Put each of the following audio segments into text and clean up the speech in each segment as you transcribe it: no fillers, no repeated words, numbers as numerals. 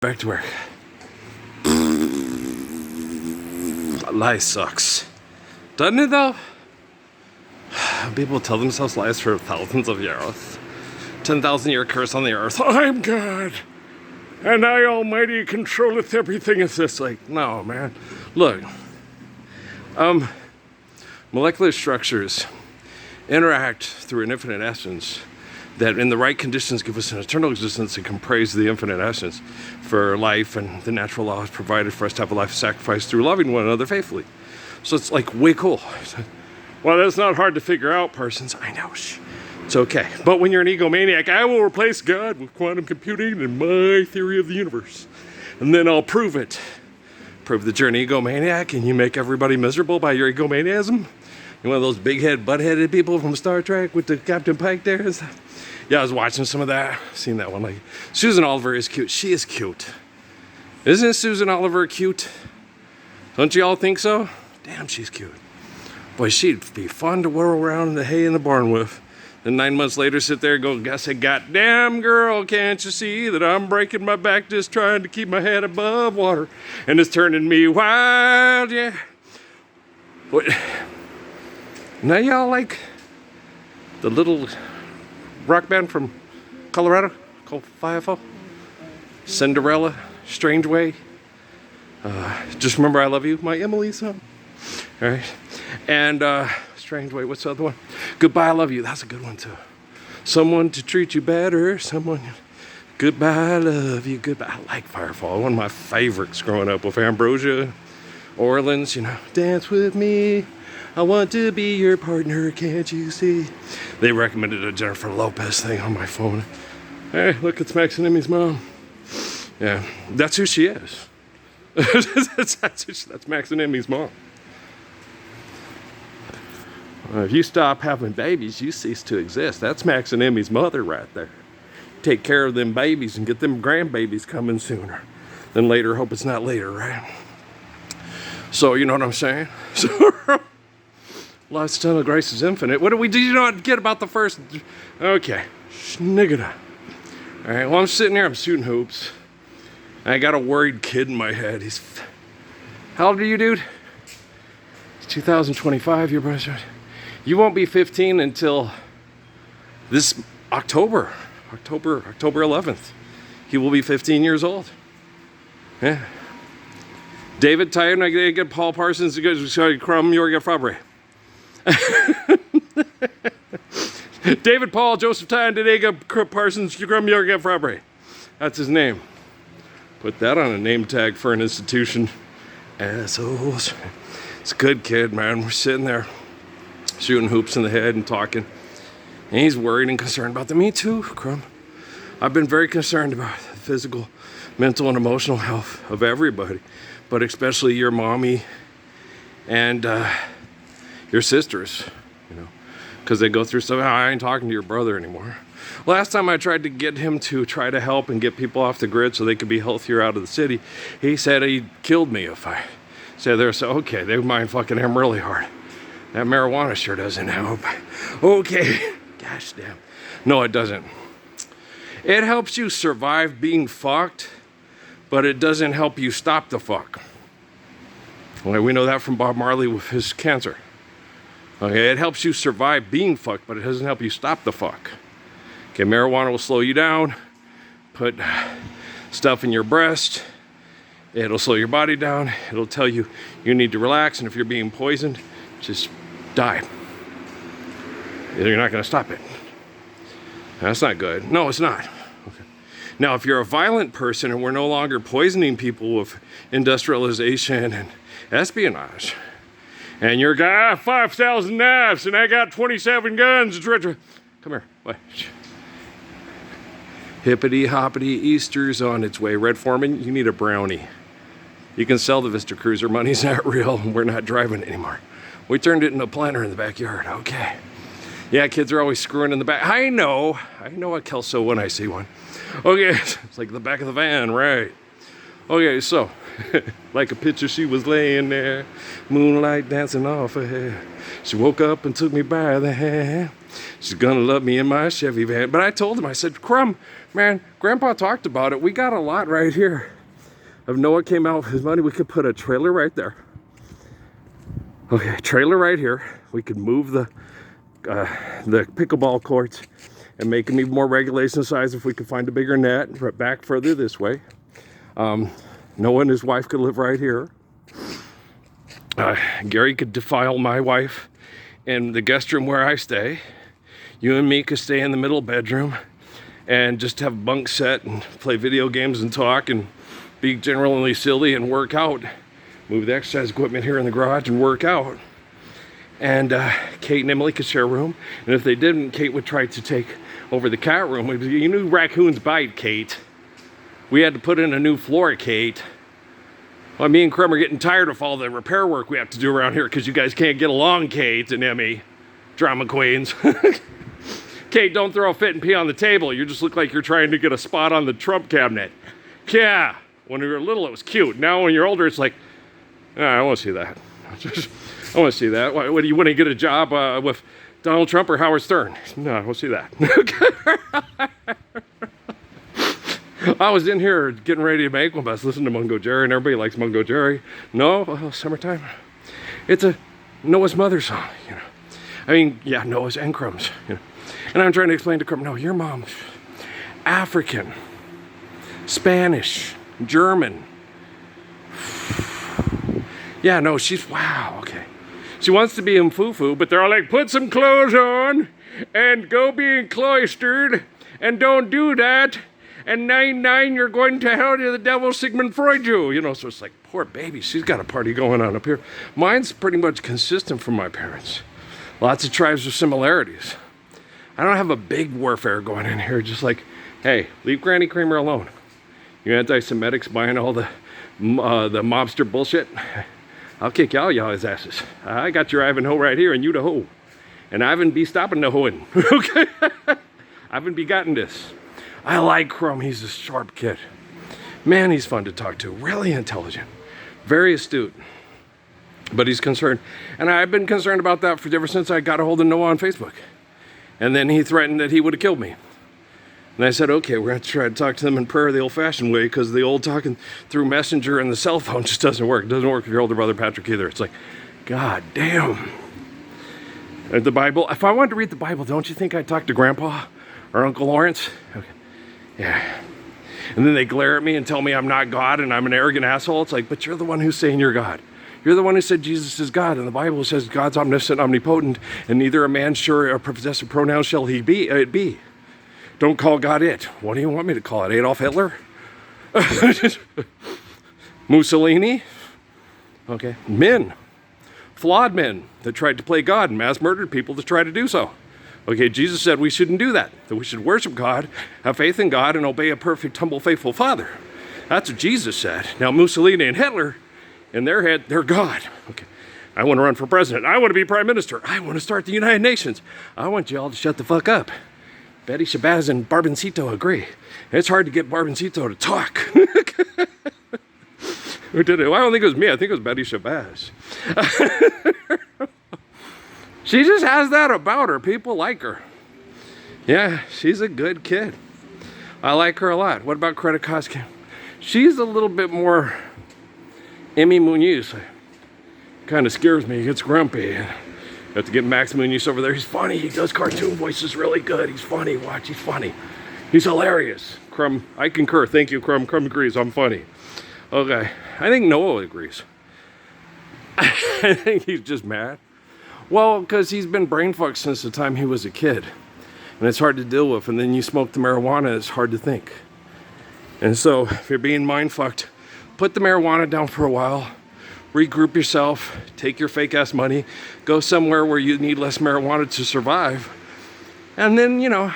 Back to work. Life sucks. Doesn't it though? People tell themselves lies for thousands of years. 10,000 year curse on the earth. I'm God. And I almighty controlleth everything. It's just like, no, man. Look. Molecular structures interact through an infinite essence that in the right conditions give us an eternal existence and can praise the infinite essence for life and the natural laws provided for us to have a life of sacrifice through loving one another faithfully. So it's like way cool. Well, that's not hard to figure out, persons. I know, it's okay. But when you're an egomaniac, I will replace God with quantum computing and my theory of the universe. And then I'll prove it. Prove that you're an egomaniac and you make everybody miserable by your egomaniacism. You're one of those big-head, butt-headed people from Star Trek with the Captain Pike there and stuff. Yeah, I was watching some of that. Seen that one. Like, Susan Oliver is cute. She is cute. Isn't Susan Oliver cute? Don't you all think so? Damn, she's cute. Boy, she'd be fun to whirl around in the hay in the barn with. Then 9 months later, sit there and go, say, goddamn girl, can't you see that I'm breaking my back just trying to keep my head above water? And it's turning me wild, yeah. What? Now y'all like the little rock band from Colorado called FIFO? Cinderella, Strange Way. Just Remember I Love You, my Emily song. All right. And Strange Way, what's the other one? Goodbye, I Love You, that's a good one too. Someone to treat you better, someone, goodbye, I love you, goodbye. I like Firefall, one of my favorites growing up with Ambrosia, Orleans, you know, dance with me. I want to be your partner, can't you see? They recommended a Jennifer Lopez thing on my phone. Hey, look, it's Max and Emmy's mom. Yeah, that's who she is. that's Max and Emmy's mom. If you stop having babies, you cease to exist. That's Max and Emmy's mother right there. Take care of them babies and get them grandbabies coming sooner than later. Hope it's not later, right? So, you know what I'm saying? So, Life's tunnel grace is infinite. What did you not get about the first? Okay, schniggada. All right, well, I'm sitting here, I'm shooting hoops. I got a worried kid in my head. How old are you, dude? It's 2025, your brother. You won't be 15 until this October 11th. He will be 15 years old. Yeah. David Tyron, I get Paul Parsons, Krum, Jorgen Fabre. David Paul, Joseph Tyne, Didega, Parsons, Krum, Jorgen Fabre. That's his name. Put that on a name tag for an institution. Assholes. It's a good kid, man. We're sitting there shooting hoops in the head and talking. And he's worried and concerned about me too, Krum. I've been very concerned about the physical, mental, and emotional health of everybody, but especially your mommy and your sisters, you know, because they go through stuff. I ain't talking to your brother anymore. Last time I tried to get him to try to help and get people off the grid so they could be healthier out of the city, he said he'd killed me if I said there. So, okay, they mind fucking him really hard. That marijuana sure doesn't help. Okay, gosh damn. No, it doesn't. It helps you survive being fucked, but it doesn't help you stop the fuck. Okay, we know that from Bob Marley with his cancer. Okay, it helps you survive being fucked, but it doesn't help you stop the fuck. Okay, marijuana will slow you down, put stuff in your breast, it'll slow your body down, it'll tell you you need to relax, and if you're being poisoned, just die. You're not gonna stop it. That's not good. No, it's not. Okay. Now, if you're a violent person and we're no longer poisoning people with industrialization and espionage, and you're got 5,000 knives and I got 27 guns, come here, what? Hippity hoppity, Easter's on its way. Red Foreman, you need a brownie. You can sell the Vista Cruiser, money's not real, and we're not driving anymore. We turned it into a planter in the backyard, okay. Yeah, kids are always screwing in the back. I know a Kelso when I see one. Okay, it's like the back of the van, right. Okay, so, like a picture, she was laying there, moonlight dancing off her hair. She woke up and took me by the hand. She's gonna love me in my Chevy van. But I told him, I said, Krum, man, Grandpa talked about it. We got a lot right here. If Noah came out with his money, we could put a trailer right there. Okay, trailer right here. We could move the pickleball courts and make them even more regulation size if we could find a bigger net back further this way. Noah and his wife could live right here. Gary could defile my wife in the guest room where I stay. You and me could stay in the middle bedroom and just have a bunk set and play video games and talk and be generally silly and work out. Move the exercise equipment here in the garage and work out. And Kate and Emily could share a room. And if they didn't, Kate would try to take over the cat room. You knew raccoons bite, Kate. We had to put in a new floor, Kate. Well, me and Krum are getting tired of all the repair work we have to do around here because you guys can't get along, Kate and Emmy. Drama queens. Kate, don't throw a fit and pee on the table. You just look like you're trying to get a spot on the Trump cabinet. Yeah, when you were little, it was cute. Now when you're older, it's like, I want to see that. I want to see that. What do you want to get a job with Donald Trump or Howard Stern? No, I want to see that. I was in here getting ready to make one, but I was listening to Mungo Jerry, and everybody likes Mungo Jerry. No, summertime. It's a Noah's mother song, you know. I mean, yeah, Noah's and Krum's, you know. And I'm trying to explain to Krum, no, your mom's African, Spanish, German. Yeah, no, she's, wow, okay. She wants to be in foo-foo, but they're all like, put some clothes on and go be cloistered and don't do that. And 9-9, you're going to hell to the devil, Sigmund Freud you. You know, so it's like, poor baby, she's got a party going on up here. Mine's pretty much consistent from my parents. Lots of tribes with similarities. I don't have a big warfare going in here, just like, hey, leave Granny Kramer alone. You anti-Semitics buying all the mobster bullshit. I'll kick y'all's asses. I got your Ivanhoe right here and you the hoe. And Ivan be stopping the hoeing. Okay? Ivan be gotten this. I like Krum, he's a sharp kid. Man, he's fun to talk to, really intelligent, very astute. But he's concerned, and I've been concerned about that ever since I got a hold of Noah on Facebook. And then he threatened that he would have killed me. And I said, okay, we're going to try to talk to them in prayer the old-fashioned way, because the old talking through Messenger and the cell phone just doesn't work. It doesn't work with your older brother Patrick either. It's like, God damn. The Bible, if I wanted to read the Bible, don't you think I'd talk to Grandpa or Uncle Lawrence? Okay. Yeah. And then they glare at me and tell me I'm not God and I'm an arrogant asshole. It's like, but you're the one who's saying you're God. You're the one who said Jesus is God, and the Bible says God's omniscient, omnipotent, and neither a man sure or possessive pronoun shall he be. It be. Don't call God it. What do you want me to call it? Adolf Hitler? Mussolini? Okay. Men. Flawed men that tried to play God and mass murdered people to try to do so. Okay, Jesus said we shouldn't do that. That we should worship God, have faith in God, and obey a perfect, humble, faithful Father. That's what Jesus said. Now, Mussolini and Hitler, in their head, they're God. Okay, I want to run for president. I want to be prime minister. I want to start the United Nations. I want you all to shut the fuck up. Betty Shabazz and Barboncito agree. It's hard to get Barboncito to talk. Who did it? Well, I don't think it was me. I think it was Betty Shabazz. She just has that about her. People like her. Yeah, she's a good kid. I like her a lot. What about Greta Koski? She's a little bit more Emmy Munoz. Kind of scares me. He gets grumpy. You have to get Max Munoz over there. He's funny. He does cartoon voices really good. He's funny. Watch, he's funny. He's hilarious. Krum, I concur. Thank you, Krum. Krum agrees. I'm funny. Okay. I think Noah agrees. I think he's just mad. Well, because he's been brain fucked since the time he was a kid. And it's hard to deal with. And then you smoke the marijuana, it's hard to think. And so, if you're being mind fucked, put the marijuana down for a while. Regroup yourself. Take your fake ass money. Go somewhere where you need less marijuana to survive. And then, you know,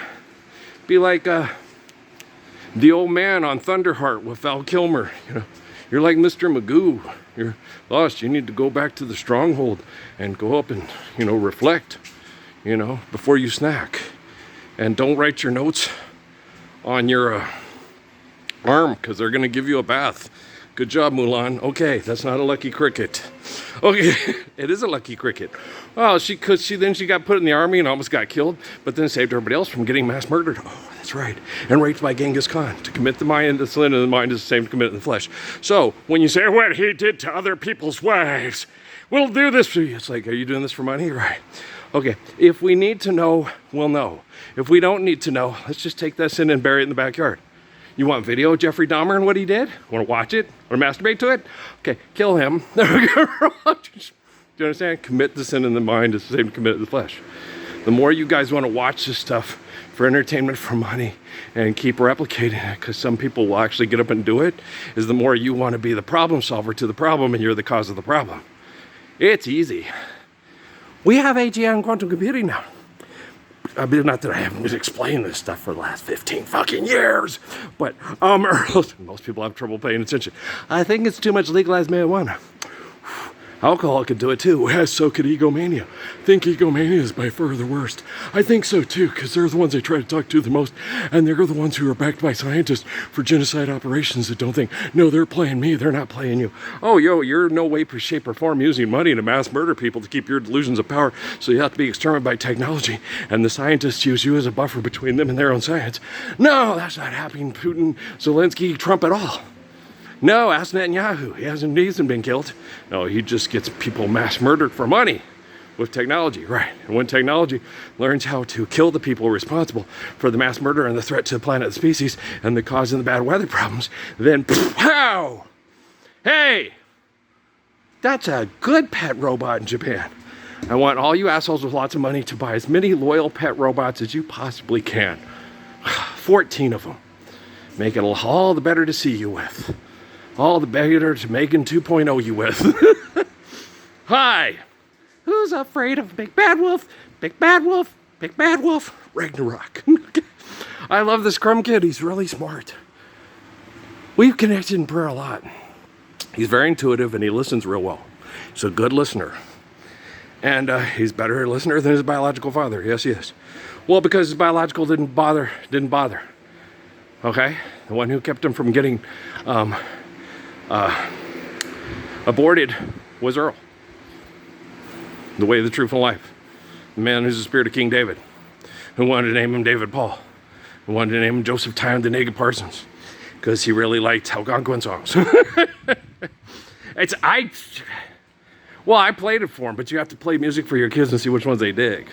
be like the old man on Thunderheart with Val Kilmer. You know, you're like Mr. Magoo. You're lost. You need to go back to the stronghold and go up and, you know, reflect, you know, before you snack. And don't write your notes on your arm, because they're going to give you a bath. Good job, Mulan. Okay, that's not a lucky cricket. Okay, it is a lucky cricket. Well, she got put in the army and almost got killed, but then saved everybody else from getting mass murdered. Oh, that's right. And raped by Genghis Khan. To commit the mind, the sin of the mind is the same to commit in the flesh. So when you say what he did to other people's wives, we'll do this for you. It's like, are you doing this for money? Right. Okay, if we need to know, we'll know. If we don't need to know, let's just take that sin and bury it in the backyard. You want video of Jeffrey Dahmer and what he did? Want to watch it? Want to masturbate to it? Okay, kill him. Do you understand? Commit the sin in the mind is the same to commit in the flesh. The more you guys want to watch this stuff for entertainment, for money, and keep replicating it, because some people will actually get up and do it, is the more you want to be the problem solver to the problem and you're the cause of the problem. It's easy. We have AGI and quantum computing now. I mean, not that I haven't explained this stuff for the last 15 fucking years, but most people have trouble paying attention. I think it's too much legalized marijuana. Alcohol could do it too. Yes, so could egomania. I think egomania is by far the worst. I think so too, because they're the ones I try to talk to the most, and they're the ones who are backed by scientists for genocide operations that don't think, no, they're playing me, they're not playing you. Oh, yo, you're no way, shape, or form using money to mass murder people to keep your delusions of power, so you have to be exterminated by technology, and the scientists use you as a buffer between them and their own science. No, that's not happening, Putin, Zelensky, Trump at all. No, ask Netanyahu. He hasn't been killed. No, he just gets people mass murdered for money with technology, right? And when technology learns how to kill the people responsible for the mass murder and the threat to the planet and species and the cause of the bad weather problems, then pow! Hey, that's a good pet robot in Japan. I want all you assholes with lots of money to buy as many loyal pet robots as you possibly can. 14 of them. Make it all the better to see you with. All the better to Megan 2.0 you with. Hi! Who's afraid of Big Bad Wolf? Big Bad Wolf? Big Bad Wolf? Ragnarok. I love this Krum kid. He's really smart. We've connected in prayer a lot. He's very intuitive and he listens real well. He's a good listener. And he's a better listener than his biological father. Yes, he is. Well, because his biological didn't bother. Okay? The one who kept him from getting aborted was Earl. The way, the truth, and life. The man who's the spirit of King David. Who wanted to name him David Paul. Who wanted to name him Joseph Tyon the Naked Parsons. Because he really liked Algonquin songs. I played it for him, but you have to play music for your kids and see which ones they dig.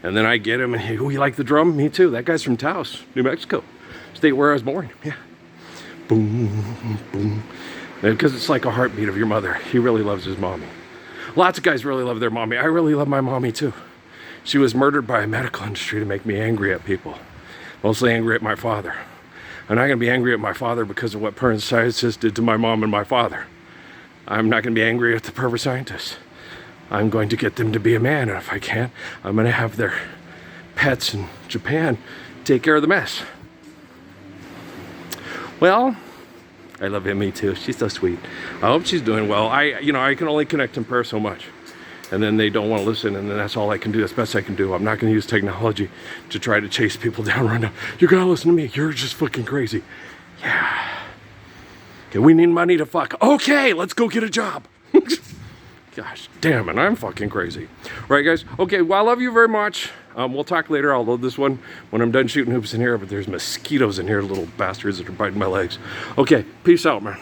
And then I get him, and you like the drum? Me too. That guy's from Taos, New Mexico. State where I was born. Yeah. Boom, boom. Because it's like a heartbeat of your mother. He really loves his mommy. Lots of guys really love their mommy. I really love my mommy too. She was murdered by a medical industry to make me angry at people. Mostly angry at my father. I'm not going to be angry at my father because of what pervert scientists did to my mom and my father. I'm not going to be angry at the pervert scientists. I'm going to get them to be a man, and if I can't, I'm going to have their pets in Japan take care of the mess. Well, I love Emmy too. She's so sweet. I hope she's doing well. I can only connect in prayer so much. And then they don't want to listen, and then that's all I can do. That's best I can do. I'm not going to use technology to try to chase people down right now. You gotta listen to me. You're just fucking crazy. Yeah. Okay, we need money to fuck. Okay, let's go get a job. Gosh damn it, I'm fucking crazy. Right, guys? Okay, well, I love you very much. We'll talk later. I'll load this one when I'm done shooting hoops in here, but there's mosquitoes in here, little bastards that are biting my legs. Okay, peace out, man.